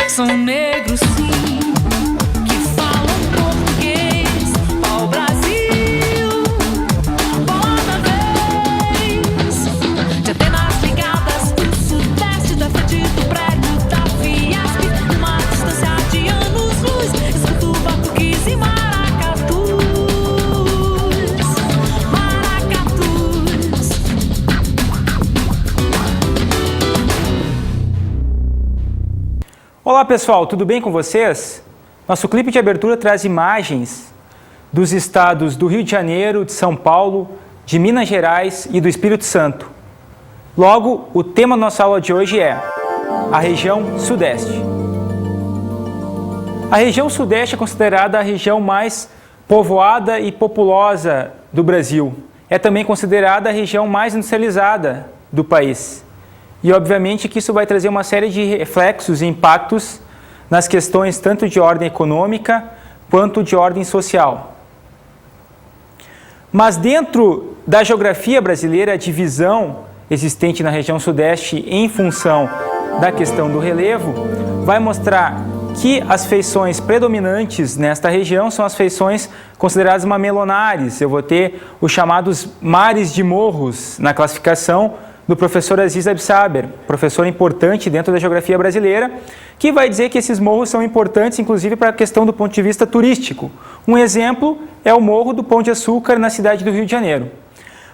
São negros, sim, que falam português. Ao Brasil, boa vez. De antenas ligadas pro sudeste, da frente do prédio da Fiesp. Numa distância de anos-luz, escuto batuques e maracatus. Maracatus. Olá pessoal, tudo bem com vocês? Nosso clipe de abertura traz imagens dos estados do Rio de Janeiro, de São Paulo, de Minas Gerais e do Espírito Santo. Logo, o tema da nossa aula de hoje é a região Sudeste. A região Sudeste é considerada a região mais povoada e populosa do Brasil. É também considerada a região mais industrializada do país. E, obviamente, que isso vai trazer uma série de reflexos e impactos nas questões tanto de ordem econômica quanto de ordem social. Mas dentro da geografia brasileira, a divisão existente na região Sudeste em função da questão do relevo vai mostrar que as feições predominantes nesta região são as feições consideradas mamelonares. Eu vou ter os chamados mares de morros na classificação do professor Aziz Absaber, professor importante dentro da geografia brasileira, que vai dizer que esses morros são importantes, inclusive, para a questão do ponto de vista turístico. Um exemplo é o Morro do Pão de Açúcar, na cidade do Rio de Janeiro.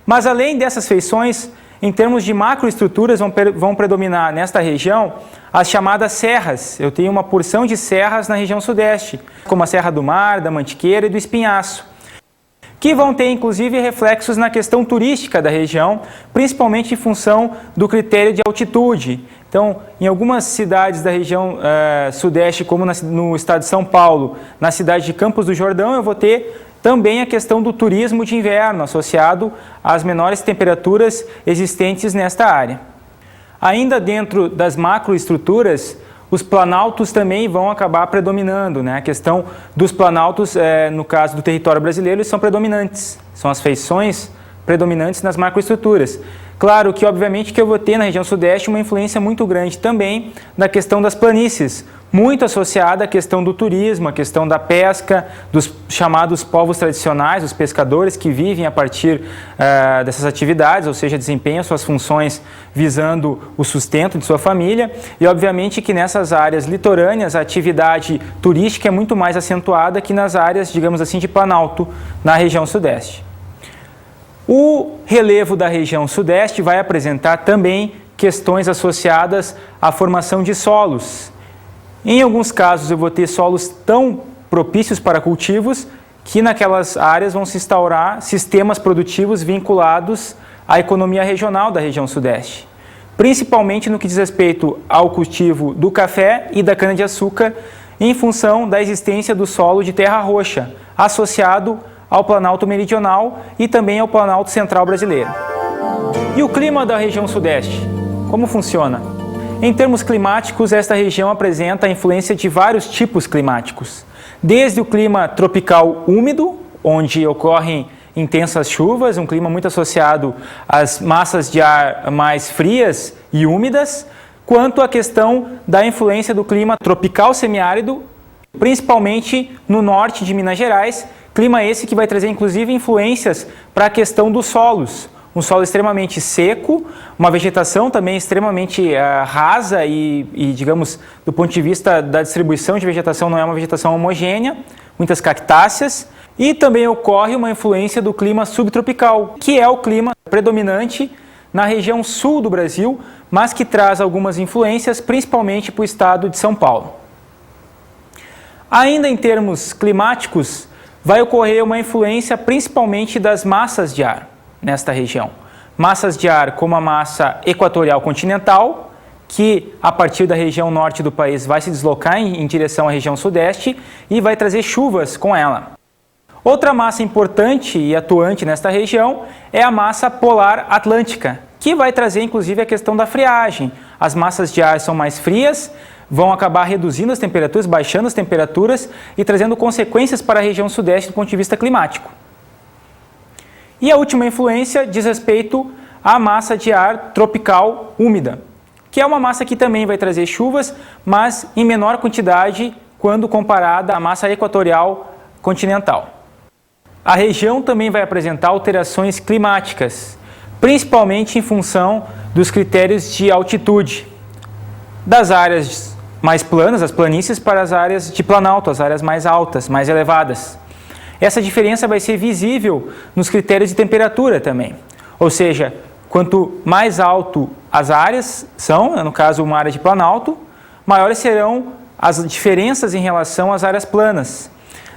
Mas, além dessas feições, em termos de macroestruturas, vão predominar nesta região as chamadas serras. Eu tenho uma porção de serras na região Sudeste, como a Serra do Mar, da Mantiqueira e do Espinhaço, que vão ter, inclusive, reflexos na questão turística da região, principalmente em função do critério de altitude. Então, em algumas cidades da região Sudeste, como no estado de São Paulo, na cidade de Campos do Jordão, eu vou ter também a questão do turismo de inverno, associado às menores temperaturas existentes nesta área. Ainda dentro das macroestruturas, os planaltos também vão acabar predominando, né? A questão dos planaltos, no caso do território brasileiro, eles são predominantes, são as feições predominantes nas macroestruturas. Claro que, obviamente, que eu vou ter na região Sudeste uma influência muito grande também na questão das planícies, muito associada à questão do turismo, à questão da pesca, dos chamados povos tradicionais, os pescadores que vivem a partir dessas atividades, ou seja, desempenham suas funções visando o sustento de sua família. E, obviamente, que nessas áreas litorâneas a atividade turística é muito mais acentuada que nas áreas, digamos assim, de planalto na região Sudeste. O relevo da região Sudeste vai apresentar também questões associadas à formação de solos. Em alguns casos eu vou ter solos tão propícios para cultivos que naquelas áreas vão se instaurar sistemas produtivos vinculados à economia regional da região Sudeste, principalmente no que diz respeito ao cultivo do café e da cana-de-açúcar, em função da existência do solo de terra roxa, associado ao Planalto Meridional e também ao Planalto Central brasileiro. E o clima da região Sudeste? Como funciona? Em termos climáticos, esta região apresenta a influência de vários tipos climáticos. Desde o clima tropical úmido, onde ocorrem intensas chuvas, um clima muito associado às massas de ar mais frias e úmidas, quanto à questão da influência do clima tropical semiárido, principalmente no norte de Minas Gerais, clima esse que vai trazer, inclusive, influências para a questão dos solos. Um solo extremamente seco, uma vegetação também extremamente rasa e, digamos, do ponto de vista da distribuição de vegetação, não é uma vegetação homogênea, muitas cactáceas. E também ocorre uma influência do clima subtropical, que é o clima predominante na região sul do Brasil, mas que traz algumas influências, principalmente para o estado de São Paulo. Ainda em termos climáticos, vai ocorrer uma influência principalmente das massas de ar nesta região. Massas de ar como a massa equatorial continental, que a partir da região norte do país vai se deslocar em direção à região sudeste e vai trazer chuvas com ela. Outra massa importante e atuante nesta região é a massa polar atlântica, que vai trazer inclusive a questão da friagem. As massas de ar são mais frias, vão acabar reduzindo as temperaturas, baixando as temperaturas e trazendo consequências para a região sudeste do ponto de vista climático. E a última influência diz respeito à massa de ar tropical úmida, que é uma massa que também vai trazer chuvas, mas em menor quantidade quando comparada à massa equatorial continental. A região também vai apresentar alterações climáticas, principalmente em função dos critérios de altitude, das áreas mais planas, as planícies, para as áreas de planalto, as áreas mais altas, mais elevadas. Essa diferença vai ser visível nos critérios de temperatura também, ou seja, quanto mais alto as áreas são, no caso uma área de planalto, maiores serão as diferenças em relação às áreas planas.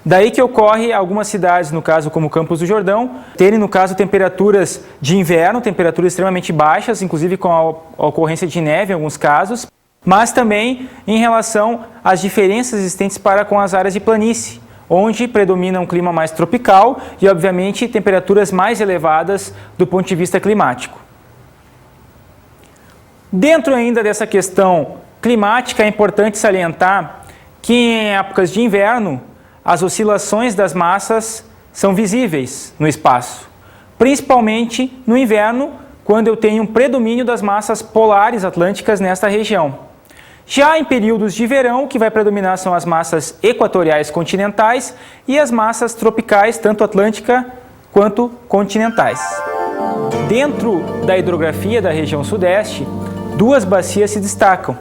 Daí que ocorre algumas cidades, no caso como Campos do Jordão, terem no caso temperaturas de inverno, temperaturas extremamente baixas, inclusive com a ocorrência de neve em alguns casos, mas também em relação às diferenças existentes para com as áreas de planície, onde predomina um clima mais tropical e, obviamente, temperaturas mais elevadas do ponto de vista climático. Dentro ainda dessa questão climática, é importante salientar que em épocas de inverno, as oscilações das massas são visíveis no espaço, principalmente no inverno, quando eu tenho um predomínio das massas polares atlânticas nesta região. Já em períodos de verão, o que vai predominar são as massas equatoriais continentais e as massas tropicais, tanto atlântica quanto continentais. Dentro da hidrografia da região sudeste, duas bacias se destacam.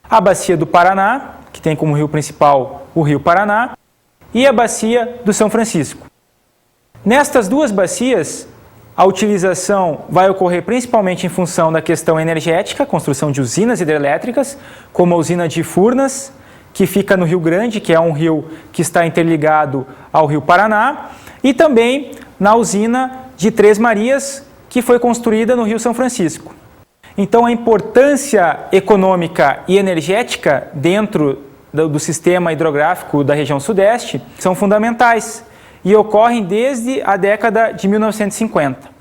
A bacia do Paraná, que tem como rio principal o rio Paraná, e a bacia do São Francisco. Nestas duas bacias, a utilização vai ocorrer principalmente em função da questão energética, construção de usinas hidrelétricas, como a usina de Furnas, que fica no Rio Grande, que é um rio que está interligado ao rio Paraná, e também na usina de Três Marias, que foi construída no rio São Francisco. Então, a importância econômica e energética dentro do sistema hidrográfico da região sudeste são fundamentais e ocorrem desde a década de 1950.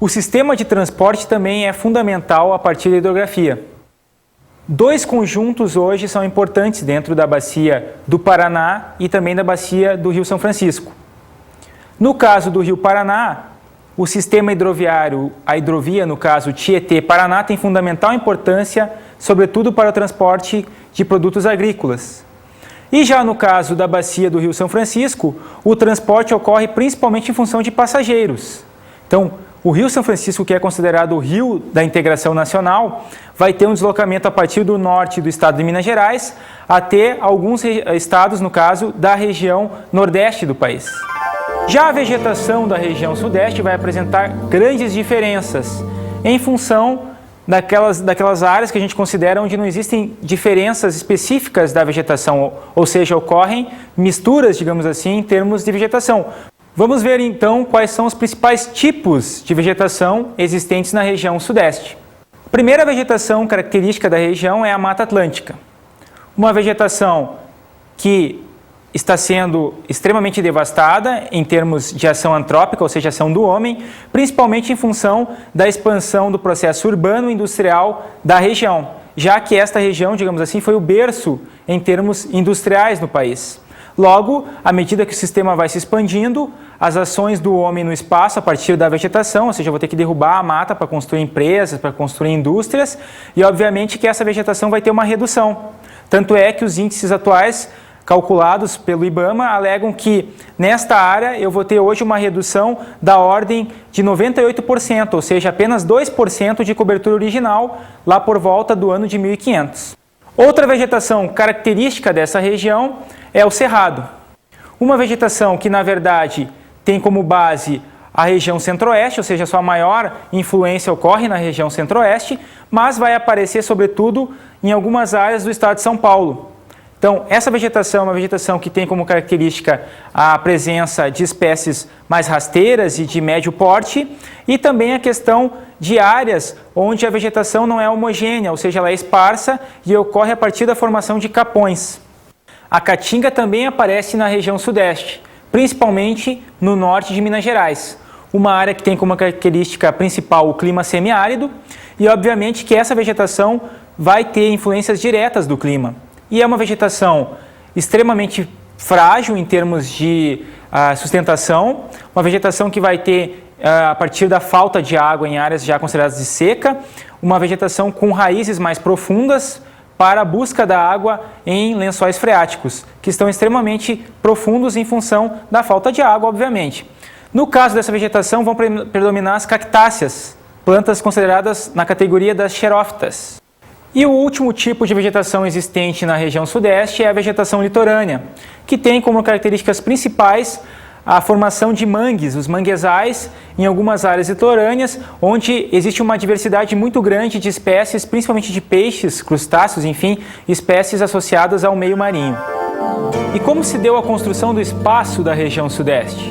O sistema de transporte também é fundamental a partir da hidrografia. Dois conjuntos hoje são importantes dentro da bacia do Paraná e também da bacia do Rio São Francisco. No caso do Rio Paraná, o sistema hidroviário, a hidrovia, no caso Tietê-Paraná, tem fundamental importância, sobretudo para o transporte de produtos agrícolas. E já no caso da bacia do Rio São Francisco, o transporte ocorre principalmente em função de passageiros. Então, o Rio São Francisco, que é considerado o rio da integração nacional, vai ter um deslocamento a partir do norte do estado de Minas Gerais até alguns estados, no caso, da região nordeste do país. Já a vegetação da região sudeste vai apresentar grandes diferenças em função daquelas áreas que a gente considera onde não existem diferenças específicas da vegetação, ou seja, ocorrem misturas, digamos assim, em termos de vegetação. Vamos ver então quais são os principais tipos de vegetação existentes na região sudeste. A primeira vegetação característica da região é a Mata Atlântica. Uma vegetação que está sendo extremamente devastada em termos de ação antrópica, ou seja, ação do homem, principalmente em função da expansão do processo urbano e industrial da região, já que esta região, digamos assim, foi o berço em termos industriais no país. Logo, à medida que o sistema vai se expandindo, as ações do homem no espaço a partir da vegetação, ou seja, eu vou ter que derrubar a mata para construir empresas, para construir indústrias, e obviamente que essa vegetação vai ter uma redução. Tanto é que os índices atuais calculados pelo IBAMA alegam que nesta área eu vou ter hoje uma redução da ordem de 98%, ou seja, apenas 2% de cobertura original lá por volta do ano de 1500. Outra vegetação característica dessa região é o cerrado. Uma vegetação que, na verdade, tem como base a região centro-oeste, ou seja, sua maior influência ocorre na região centro-oeste, mas vai aparecer, sobretudo, em algumas áreas do estado de São Paulo. Então, essa vegetação é uma vegetação que tem como característica a presença de espécies mais rasteiras e de médio porte, e também a questão de áreas onde a vegetação não é homogênea, ou seja, ela é esparsa e ocorre a partir da formação de capões. A caatinga também aparece na região sudeste, principalmente no norte de Minas Gerais. uma área que tem como característica principal o clima semiárido e, obviamente, que essa vegetação vai ter influências diretas do clima. E é uma vegetação extremamente frágil em termos de sustentação, uma vegetação que vai ter, a partir da falta de água em áreas já consideradas de seca, uma vegetação com raízes mais profundas para a busca da água em lençóis freáticos, que estão extremamente profundos em função da falta de água, obviamente. No caso dessa vegetação, vão predominar as cactáceas, plantas consideradas na categoria das xerófitas. E o último tipo de vegetação existente na região sudeste é a vegetação litorânea, que tem como características principais a formação de mangues, os manguezais, em algumas áreas litorâneas, onde existe uma diversidade muito grande de espécies, principalmente de peixes, crustáceos, enfim, espécies associadas ao meio marinho. E como se deu a construção do espaço da região sudeste?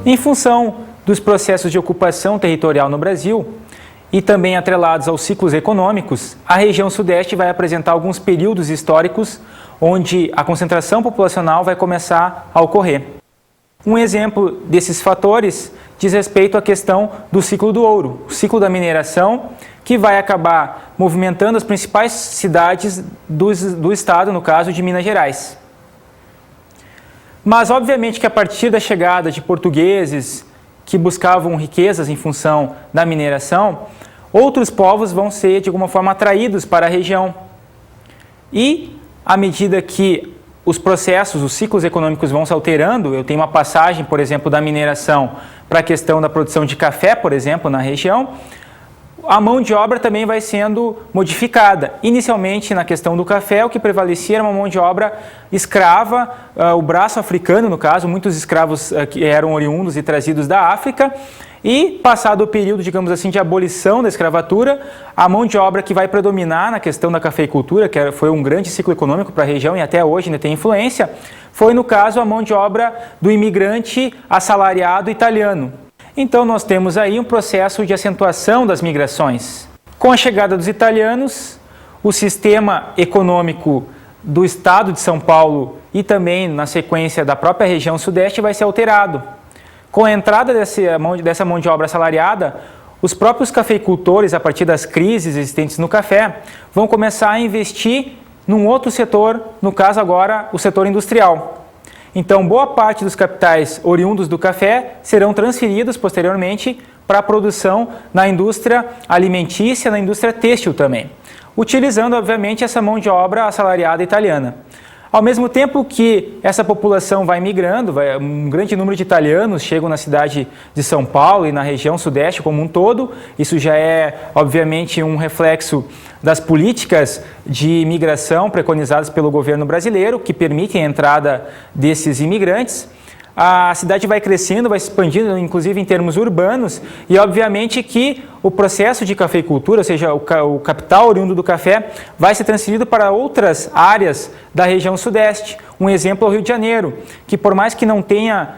Em função dos processos de ocupação territorial no Brasil, e também atrelados aos ciclos econômicos, a região sudeste vai apresentar alguns períodos históricos onde a concentração populacional vai começar a ocorrer. Um exemplo desses fatores diz respeito à questão do ciclo do ouro, o ciclo da mineração, que vai acabar movimentando as principais cidades do estado, no caso de Minas Gerais. Mas, obviamente, que a partir da chegada de portugueses que buscavam riquezas em função da mineração, outros povos vão ser, de alguma forma, atraídos para a região. E, à medida que os processos, os ciclos econômicos vão se alterando, eu tenho uma passagem, por exemplo, da mineração para a questão da produção de café, por exemplo, na região, a mão de obra também vai sendo modificada. Inicialmente, na questão do café, o que prevalecia era uma mão de obra escrava, o braço africano, no caso, muitos escravos que eram oriundos e trazidos da África, e passado o período, digamos assim, de abolição da escravatura, a mão de obra que vai predominar na questão da cafeicultura, que foi um grande ciclo econômico para a região e até hoje ainda tem influência, foi, no caso, a mão de obra do imigrante assalariado italiano. Então, nós temos aí um processo de acentuação das migrações. Com a chegada dos italianos, o sistema econômico do estado de São Paulo e também, na sequência, da própria região sudeste vai ser alterado. Com a entrada dessa mão de obra assalariada, os próprios cafeicultores, a partir das crises existentes no café, vão começar a investir num outro setor, no caso agora, o setor industrial. Então, boa parte dos capitais oriundos do café serão transferidos posteriormente para a produção na indústria alimentícia, na indústria têxtil também, utilizando, obviamente, essa mão de obra assalariada italiana. Ao mesmo tempo que essa população vai migrando, um grande número de italianos chegam na cidade de São Paulo e na região sudeste como um todo. Isso já é, obviamente, um reflexo das políticas de imigração preconizadas pelo governo brasileiro, que permitem a entrada desses imigrantes. A cidade vai crescendo, vai se expandindo, inclusive em termos urbanos, e obviamente que o processo de cafeicultura, ou seja, o capital oriundo do café, vai ser transferido para outras áreas da região sudeste. Um exemplo é o Rio de Janeiro, que por mais que não tenha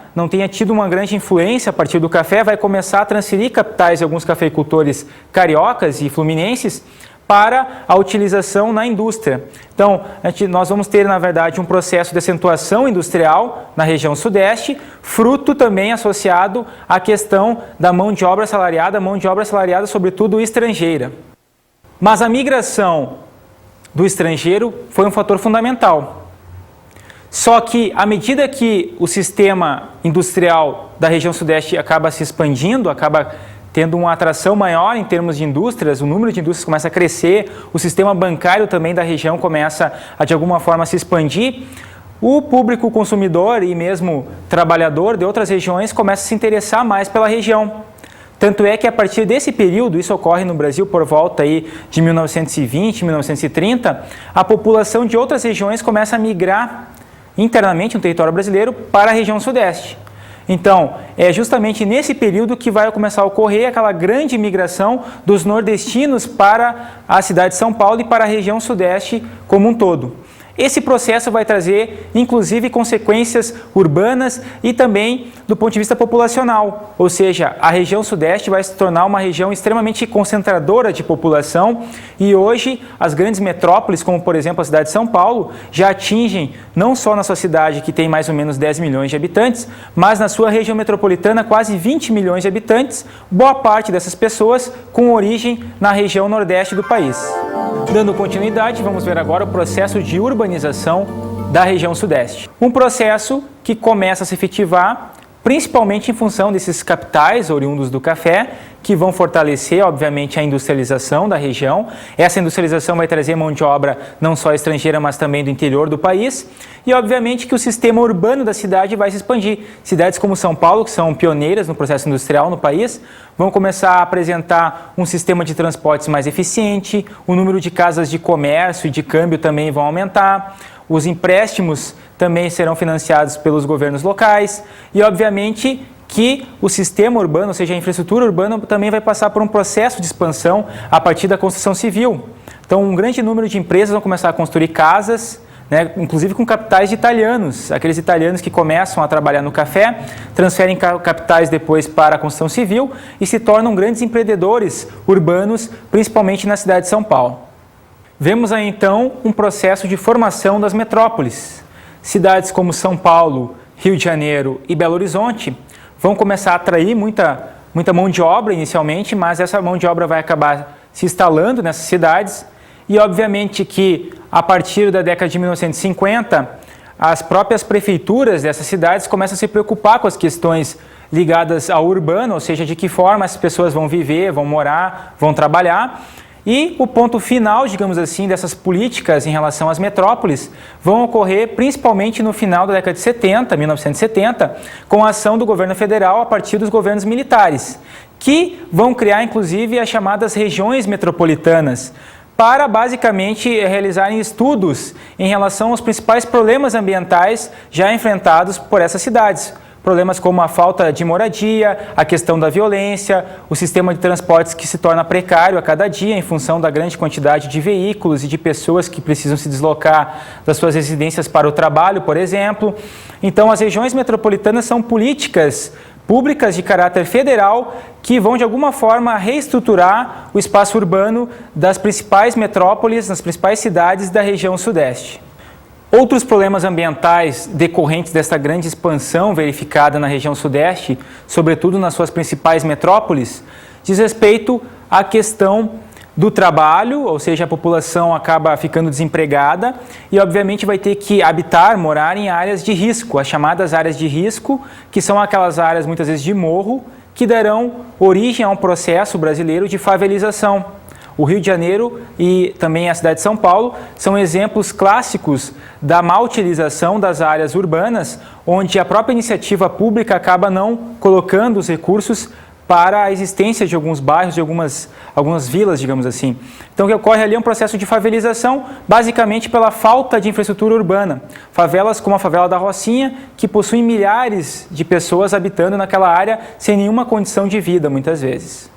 tido uma grande influência a partir do café, vai começar a transferir capitais de alguns cafeicultores cariocas e fluminenses para a utilização na indústria. Então, nós vamos ter, na verdade, um processo de acentuação industrial na região sudeste, fruto também associado à questão da mão de obra assalariada, sobretudo estrangeira. Mas a migração do estrangeiro foi um fator fundamental. Só que, à medida que o sistema industrial da região sudeste acaba se expandindo, acaba tendo uma atração maior em termos de indústrias, o número de indústrias começa a crescer, o sistema bancário também da região começa a, de alguma forma, se expandir, o público consumidor e mesmo trabalhador de outras regiões começa a se interessar mais pela região. Tanto é que a partir desse período, isso ocorre no Brasil por volta aí de 1920, 1930, a população de outras regiões começa a migrar internamente no território brasileiro para a região sudeste. Então, é justamente nesse período que vai começar a ocorrer aquela grande migração dos nordestinos para a cidade de São Paulo e para a região sudeste como um todo. Esse processo vai trazer, inclusive, consequências urbanas e também do ponto de vista populacional, ou seja, a região sudeste vai se tornar uma região extremamente concentradora de população e hoje as grandes metrópoles, como por exemplo a cidade de São Paulo, já atingem não só na sua cidade, que tem mais ou menos 10 milhões de habitantes, mas na sua região metropolitana quase 20 milhões de habitantes, boa parte dessas pessoas com origem na região nordeste do país. Dando continuidade, vamos ver agora o processo de urbanização da região sudeste. Um processo que começa a se efetivar principalmente em função desses capitais oriundos do café, que vão fortalecer, obviamente, a industrialização da região. Essa industrialização vai trazer mão de obra não só estrangeira, mas também do interior do país. E, obviamente, que o sistema urbano da cidade vai se expandir. Cidades como São Paulo, que são pioneiras no processo industrial no país, vão começar a apresentar um sistema de transportes mais eficiente, o número de casas de comércio e de câmbio também vão aumentar, os empréstimos também serão financiados pelos governos locais e, obviamente, que o sistema urbano, ou seja, a infraestrutura urbana, também vai passar por um processo de expansão a partir da construção civil. Então, um grande número de empresas vão começar a construir casas, né, inclusive com capitais de italianos, aqueles italianos que começam a trabalhar no café, transferem capitais depois para a construção civil e se tornam grandes empreendedores urbanos, principalmente na cidade de São Paulo. Vemos aí então um processo de formação das metrópoles. Cidades como São Paulo, Rio de Janeiro e Belo Horizonte vão começar a atrair muita mão de obra inicialmente, mas essa mão de obra vai acabar se instalando nessas cidades e obviamente que a partir da década de 1950 as próprias prefeituras dessas cidades começam a se preocupar com as questões ligadas ao urbano, ou seja, de que forma as pessoas vão viver, vão morar, vão trabalhar. E o ponto final, digamos assim, dessas políticas em relação às metrópoles vão ocorrer principalmente no final da década de 70, 1970, com a ação do governo federal a partir dos governos militares, que vão criar inclusive as chamadas regiões metropolitanas, para basicamente realizarem estudos em relação aos principais problemas ambientais já enfrentados por essas cidades. Problemas como a falta de moradia, a questão da violência, o sistema de transportes que se torna precário a cada dia em função da grande quantidade de veículos e de pessoas que precisam se deslocar das suas residências para o trabalho, por exemplo. Então, as regiões metropolitanas são políticas públicas de caráter federal que vão, de alguma forma, reestruturar o espaço urbano das principais metrópoles, nas principais cidades da região sudeste. Outros problemas ambientais decorrentes desta grande expansão verificada na região sudeste, sobretudo nas suas principais metrópoles, diz respeito à questão do trabalho, ou seja, a população acaba ficando desempregada e, obviamente, vai ter que habitar, morar em áreas de risco, as chamadas áreas de risco, que são aquelas áreas, muitas vezes, de morro, que darão origem a um processo brasileiro de favelização. O Rio de Janeiro e também a cidade de São Paulo são exemplos clássicos da má utilização das áreas urbanas, onde a própria iniciativa pública acaba não colocando os recursos para a existência de alguns bairros, de algumas vilas, digamos assim. Então, o que ocorre ali é um processo de favelização, basicamente pela falta de infraestrutura urbana. Favelas como a favela da Rocinha, que possuem milhares de pessoas habitando naquela área sem nenhuma condição de vida, muitas vezes.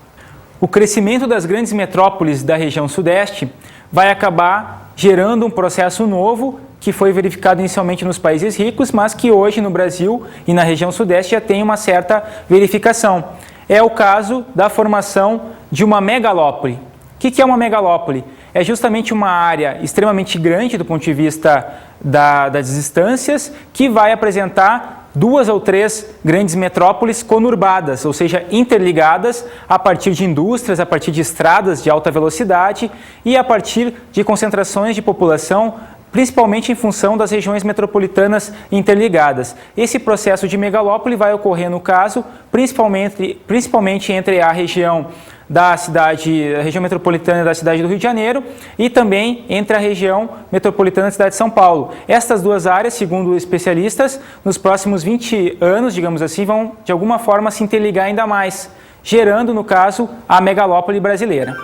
O crescimento das grandes metrópoles da região sudeste vai acabar gerando um processo novo que foi verificado inicialmente nos países ricos, mas que hoje no Brasil e na região sudeste já tem uma certa verificação. É o caso da formação de uma megalópole. O que é uma megalópole? É justamente uma área extremamente grande do ponto de vista das distâncias, que vai apresentar 2 ou 3 grandes metrópoles conurbadas, ou seja, interligadas a partir de indústrias, a partir de estradas de alta velocidade e a partir de concentrações de população, principalmente em função das regiões metropolitanas interligadas. Esse processo de megalópole vai ocorrer, no caso, principalmente entre a região a região metropolitana da cidade do Rio de Janeiro e também entre a região metropolitana da cidade de São Paulo. Estas duas áreas, segundo especialistas, nos próximos 20 anos, digamos assim, vão de alguma forma se interligar ainda mais, gerando, no caso, a megalópole brasileira.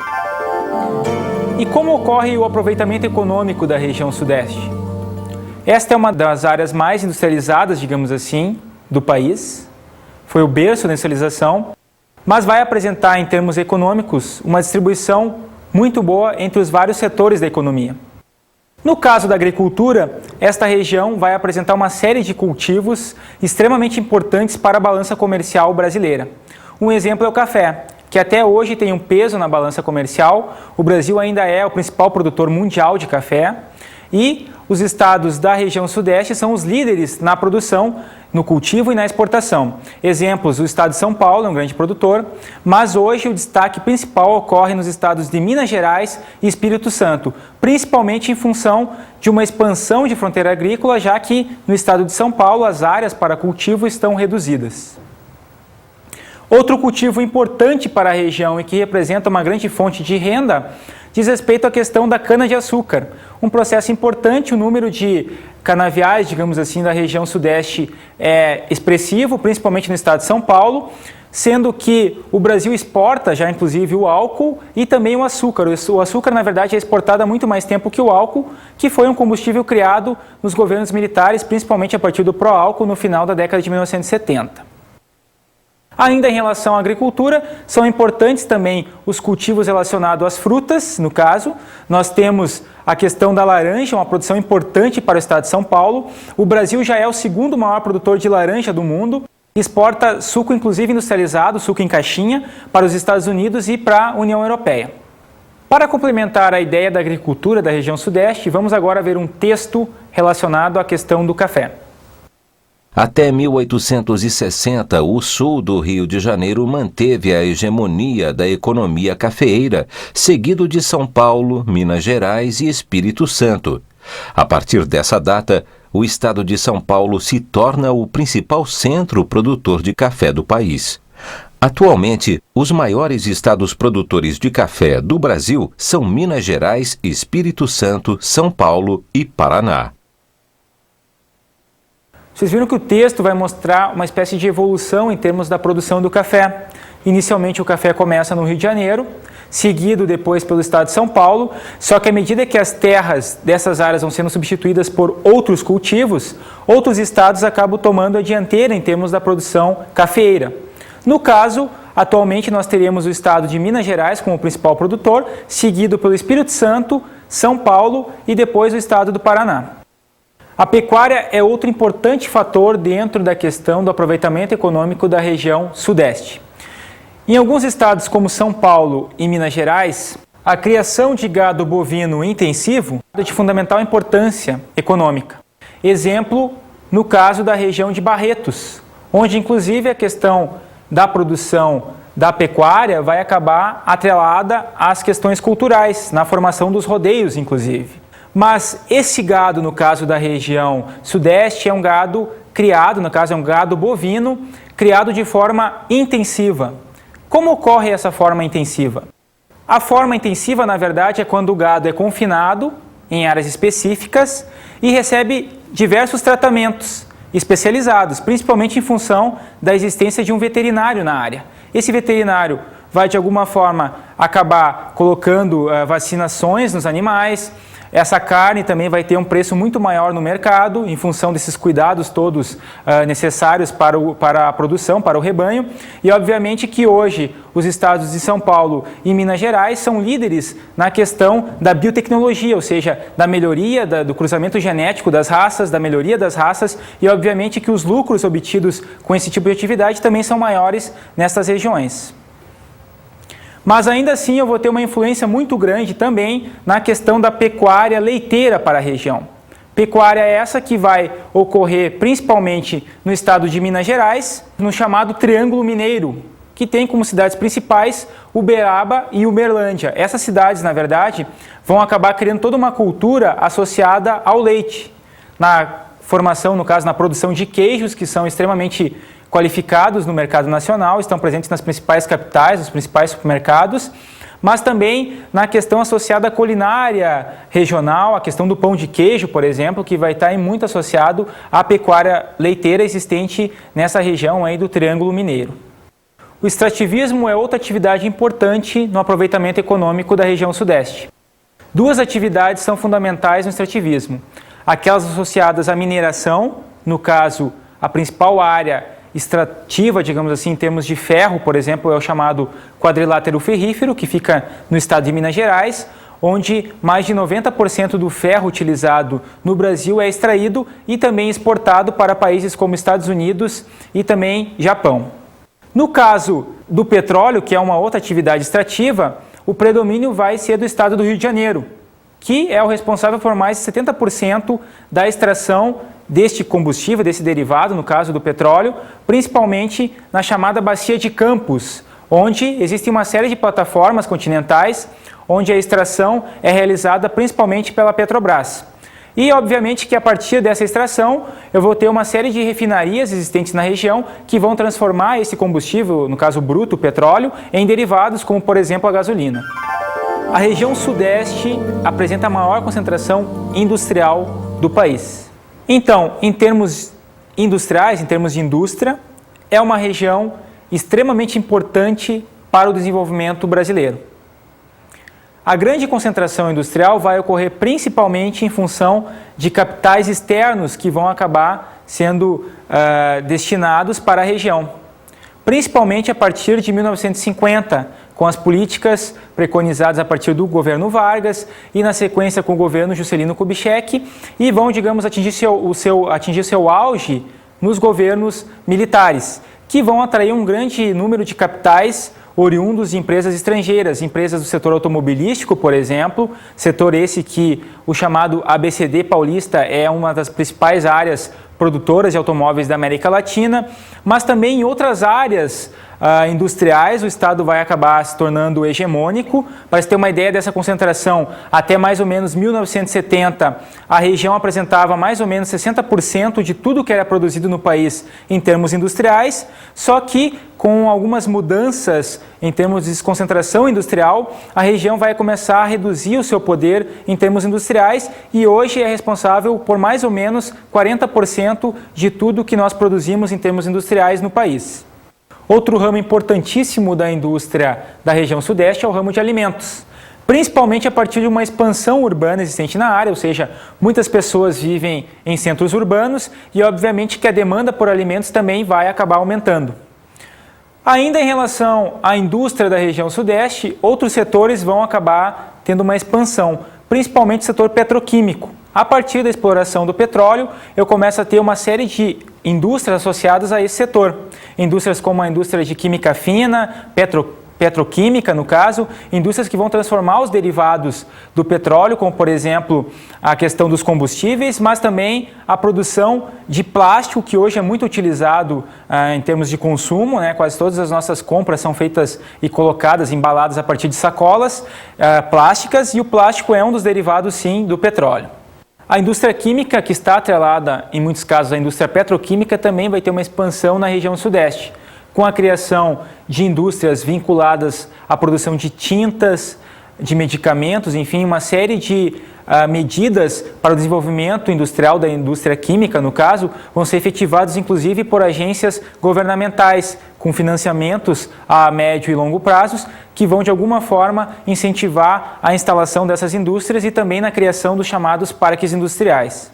E como ocorre o aproveitamento econômico da região sudeste? Esta é uma das áreas mais industrializadas, digamos assim, do país. Foi o berço da industrialização, mas vai apresentar, em termos econômicos, uma distribuição muito boa entre os vários setores da economia. No caso da agricultura, esta região vai apresentar uma série de cultivos extremamente importantes para a balança comercial brasileira. Um exemplo é o café, que até hoje tem um peso na balança comercial. O Brasil ainda é o principal produtor mundial de café e os estados da região sudeste são os líderes na produção, no cultivo e na exportação. Exemplos, o estado de São Paulo é um grande produtor, mas hoje o destaque principal ocorre nos estados de Minas Gerais e Espírito Santo, principalmente em função de uma expansão de fronteira agrícola, já que no estado de São Paulo as áreas para cultivo estão reduzidas. Outro cultivo importante para a região e que representa uma grande fonte de renda diz respeito à questão da cana-de-açúcar. Um processo importante, o número de canaviais, digamos assim, da região sudeste é expressivo, principalmente no estado de São Paulo, sendo que o Brasil exporta já inclusive o álcool e também o açúcar. O açúcar, na verdade, é exportado há muito mais tempo que o álcool, que foi um combustível criado nos governos militares, principalmente a partir do pró-álcool no final da década de 1970. Ainda em relação à agricultura, são importantes também os cultivos relacionados às frutas, no caso. Nós temos a questão da laranja, uma produção importante para o estado de São Paulo. O Brasil já é o segundo maior produtor de laranja do mundo. Exporta suco, inclusive industrializado, suco em caixinha, para os Estados Unidos e para a União Europeia. Para complementar a ideia da agricultura da região sudeste, vamos agora ver um texto relacionado à questão do café. Até 1860, o sul do Rio de Janeiro manteve a hegemonia da economia cafeeira, seguido de São Paulo, Minas Gerais e Espírito Santo. A partir dessa data, o estado de São Paulo se torna o principal centro produtor de café do país. Atualmente, os maiores estados produtores de café do Brasil são Minas Gerais, Espírito Santo, São Paulo e Paraná. Vocês viram que o texto vai mostrar uma espécie de evolução em termos da produção do café. Inicialmente o café começa no Rio de Janeiro, seguido depois pelo estado de São Paulo, só que à medida que as terras dessas áreas vão sendo substituídas por outros cultivos, outros estados acabam tomando a dianteira em termos da produção cafeeira. No caso, atualmente nós teremos o estado de Minas Gerais como principal produtor, seguido pelo Espírito Santo, São Paulo e depois o estado do Paraná. A pecuária é outro importante fator dentro da questão do aproveitamento econômico da região sudeste. Em alguns estados como São Paulo e Minas Gerais, a criação de gado bovino intensivo é de fundamental importância econômica. Exemplo, no caso da região de Barretos, onde inclusive a questão da produção da pecuária vai acabar atrelada às questões culturais, na formação dos rodeios inclusive. Mas esse gado, no caso da região sudeste, é um gado criado, no caso é um gado bovino, criado de forma intensiva. Como ocorre essa forma intensiva? A forma intensiva, na verdade, é quando o gado é confinado em áreas específicas e recebe diversos tratamentos especializados, principalmente em função da existência de um veterinário na área. Esse veterinário vai, de alguma forma, acabar colocando vacinações nos animais. Essa carne também vai ter um preço muito maior no mercado, em função desses cuidados todos necessários para a produção, para o rebanho. E, obviamente, que hoje os estados de São Paulo e Minas Gerais são líderes na questão da biotecnologia, ou seja, da melhoria do cruzamento genético das raças, da melhoria das raças, e, obviamente, que os lucros obtidos com esse tipo de atividade também são maiores nessas regiões. Mas ainda assim eu vou ter uma influência muito grande também na questão da pecuária leiteira para a região. Pecuária essa que vai ocorrer principalmente no estado de Minas Gerais, no chamado Triângulo Mineiro, que tem como cidades principais Uberaba e Uberlândia. Essas cidades, na verdade, vão acabar criando toda uma cultura associada ao leite, na formação, no caso, na produção de queijos, que são extremamente qualificados no mercado nacional, estão presentes nas principais capitais, nos principais supermercados, mas também na questão associada à culinária regional, a questão do pão de queijo, por exemplo, que vai estar muito associado à pecuária leiteira existente nessa região aí do Triângulo Mineiro. O extrativismo é outra atividade importante no aproveitamento econômico da região sudeste. Duas atividades são fundamentais no extrativismo. Aquelas associadas à mineração, no caso, a principal área extrativa, digamos assim, em termos de ferro, por exemplo, é o chamado quadrilátero ferrífero, que fica no estado de Minas Gerais, onde mais de 90% do ferro utilizado no Brasil é extraído e também exportado para países como Estados Unidos e também Japão. No caso do petróleo, que é uma outra atividade extrativa, o predomínio vai ser do estado do Rio de Janeiro, que é o responsável por mais de 70% da extração deste combustível, desse derivado, no caso do petróleo, principalmente na chamada Bacia de Campos, onde existe uma série de plataformas continentais, onde a extração é realizada principalmente pela Petrobras. E, obviamente, que a partir dessa extração, eu vou ter uma série de refinarias existentes na região que vão transformar esse combustível, no caso bruto, o petróleo, em derivados, como, por exemplo, a gasolina. A região sudeste apresenta a maior concentração industrial do país. Então, em termos industriais, em termos de indústria, é uma região extremamente importante para o desenvolvimento brasileiro. A grande concentração industrial vai ocorrer principalmente em função de capitais externos que vão acabar sendo destinados para a região, principalmente a partir de 1950, com as políticas preconizadas a partir do governo Vargas e na sequência com o governo Juscelino Kubitschek, e vão, digamos, atingir seu auge nos governos militares, que vão atrair um grande número de capitais oriundos de empresas estrangeiras, empresas do setor automobilístico, por exemplo, setor esse que o chamado ABCD paulista é uma das principais áreas produtoras de automóveis da América Latina, mas também em outras áreas industriais o Estado vai acabar se tornando hegemônico. Para se ter uma ideia dessa concentração, até mais ou menos 1970, a região apresentava mais ou menos 60% de tudo que era produzido no país em termos industriais, só que com algumas mudanças em termos de desconcentração industrial, a região vai começar a reduzir o seu poder em termos industriais e hoje é responsável por mais ou menos 40% de tudo que nós produzimos em termos industriais no país. Outro ramo importantíssimo da indústria da região sudeste é o ramo de alimentos, principalmente a partir de uma expansão urbana existente na área, ou seja, muitas pessoas vivem em centros urbanos e obviamente que a demanda por alimentos também vai acabar aumentando. Ainda em relação à indústria da região sudeste, outros setores vão acabar tendo uma expansão, principalmente o setor petroquímico. A partir da exploração do petróleo, eu começo a ter uma série de indústrias associadas a esse setor. Indústrias como a indústria de química fina, petroquímica, no caso, indústrias que vão transformar os derivados do petróleo, como, por exemplo, a questão dos combustíveis, mas também a produção de plástico, que hoje é muito utilizado em termos de consumo, né? Quase todas as nossas compras são feitas e colocadas, embaladas a partir de sacolas plásticas, e o plástico é um dos derivados, sim, do petróleo. A indústria química, que está atrelada, em muitos casos, à indústria petroquímica, também vai ter uma expansão na região sudeste, com a criação de indústrias vinculadas à produção de tintas, de medicamentos, enfim, uma série de medidas para o desenvolvimento industrial da indústria química, no caso, vão ser efetivadas inclusive por agências governamentais, com financiamentos a médio e longo prazos, que vão de alguma forma incentivar a instalação dessas indústrias e também na criação dos chamados parques industriais.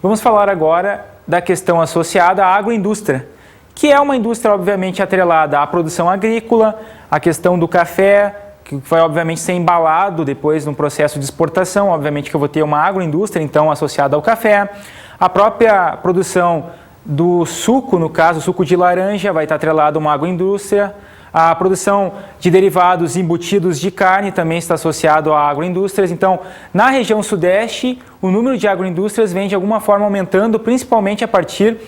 Vamos falar agora da questão associada à agroindústria, que é uma indústria obviamente atrelada à produção agrícola, à questão do café, que vai obviamente ser embalado depois num processo de exportação, obviamente que eu vou ter uma agroindústria então associada ao café, a própria produção do suco, no caso, suco de laranja, vai estar atrelado a uma agroindústria, a produção de derivados embutidos de carne também está associado a agroindústrias. Então, na região sudeste, o número de agroindústrias vem de alguma forma aumentando, principalmente a partir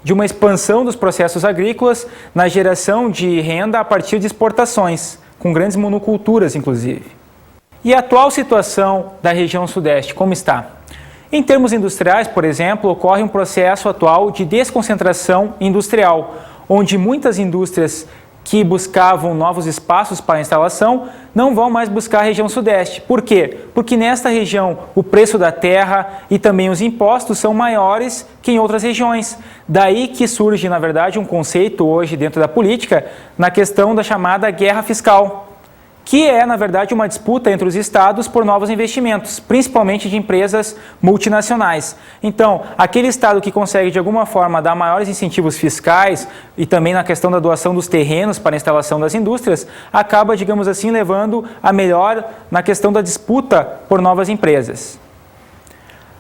de uma expansão dos processos agrícolas na geração de renda a partir de exportações, com grandes monoculturas, inclusive. E a atual situação da região sudeste, como está? Em termos industriais, por exemplo, ocorre um processo atual de desconcentração industrial, onde muitas indústrias que buscavam novos espaços para instalação não vão mais buscar a região sudeste. Por quê? Porque nesta região o preço da terra e também os impostos são maiores que em outras regiões. Daí que surge, na verdade, um conceito hoje dentro da política na questão da chamada guerra fiscal, que é, na verdade, uma disputa entre os estados por novos investimentos, principalmente de empresas multinacionais. Então, aquele estado que consegue, de alguma forma, dar maiores incentivos fiscais e também na questão da doação dos terrenos para a instalação das indústrias, acaba, digamos assim, levando a melhor na questão da disputa por novas empresas.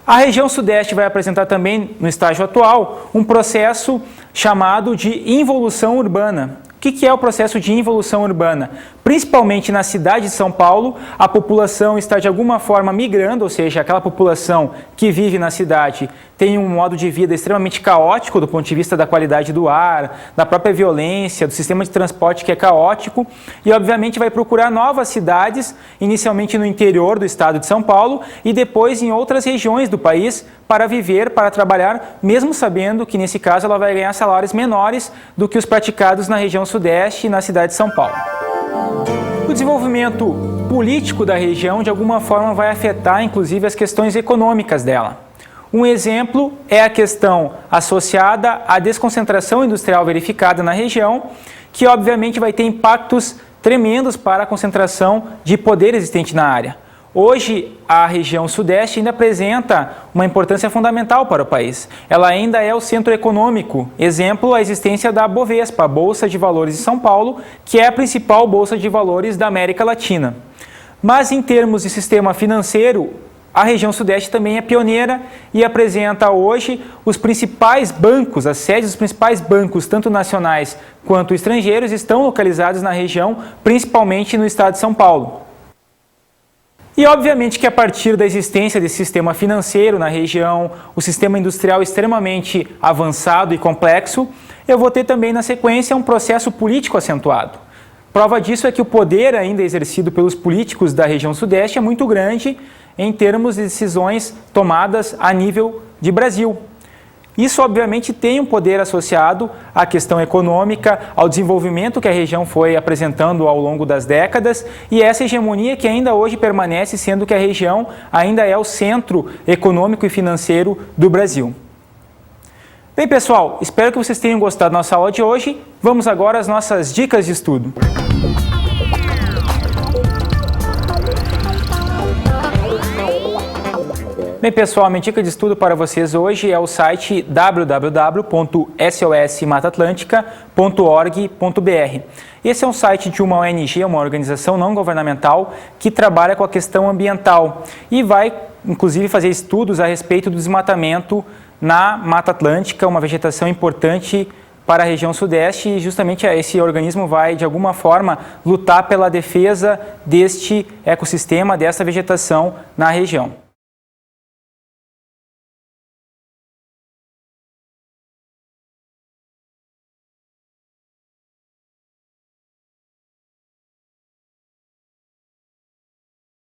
A região sudeste vai apresentar também, no estágio atual, um processo chamado de involução urbana. O que é o processo de involução urbana? Principalmente na cidade de São Paulo, a população está de alguma forma migrando, ou seja, aquela população que vive na cidade tem um modo de vida extremamente caótico do ponto de vista da qualidade do ar, da própria violência, do sistema de transporte que é caótico e, obviamente, vai procurar novas cidades, inicialmente no interior do estado de São Paulo e depois em outras regiões do país para viver, para trabalhar, mesmo sabendo que, nesse caso, ela vai ganhar salários menores do que os praticados na região sudeste e na cidade de São Paulo. O desenvolvimento político da região, de alguma forma, vai afetar, inclusive, as questões econômicas dela. Um exemplo é a questão associada à desconcentração industrial verificada na região, que, obviamente, vai ter impactos tremendos para a concentração de poder existente na área. Hoje, a região sudeste ainda apresenta uma importância fundamental para o país. Ela ainda é o centro econômico. Exemplo, a existência da Bovespa, a Bolsa de Valores de São Paulo, que é a principal bolsa de valores da América Latina. Mas, em termos de sistema financeiro, a região sudeste também é pioneira e apresenta hoje os principais bancos, as sedes dos principais bancos, tanto nacionais quanto estrangeiros, estão localizados na região, principalmente no estado de São Paulo. E, obviamente, que a partir da existência desse sistema financeiro na região, o sistema industrial extremamente avançado e complexo, eu vou ter também, na sequência, um processo político acentuado. Prova disso é que o poder ainda exercido pelos políticos da região sudeste é muito grande em termos de decisões tomadas a nível de Brasil. Isso, obviamente, tem um poder associado à questão econômica, ao desenvolvimento que a região foi apresentando ao longo das décadas e essa hegemonia que ainda hoje permanece, sendo que a região ainda é o centro econômico e financeiro do Brasil. Bem, pessoal, espero que vocês tenham gostado da nossa aula de hoje. Vamos agora às nossas dicas de estudo. Bem, pessoal, minha dica de estudo para vocês hoje é o site www.sosmatatlântica.org.br. Esse é um site de uma ONG, uma organização não governamental, que trabalha com a questão ambiental e vai, inclusive, fazer estudos a respeito do desmatamento na Mata Atlântica, uma vegetação importante para a região sudeste e justamente esse organismo vai, de alguma forma, lutar pela defesa deste ecossistema, dessa vegetação na região.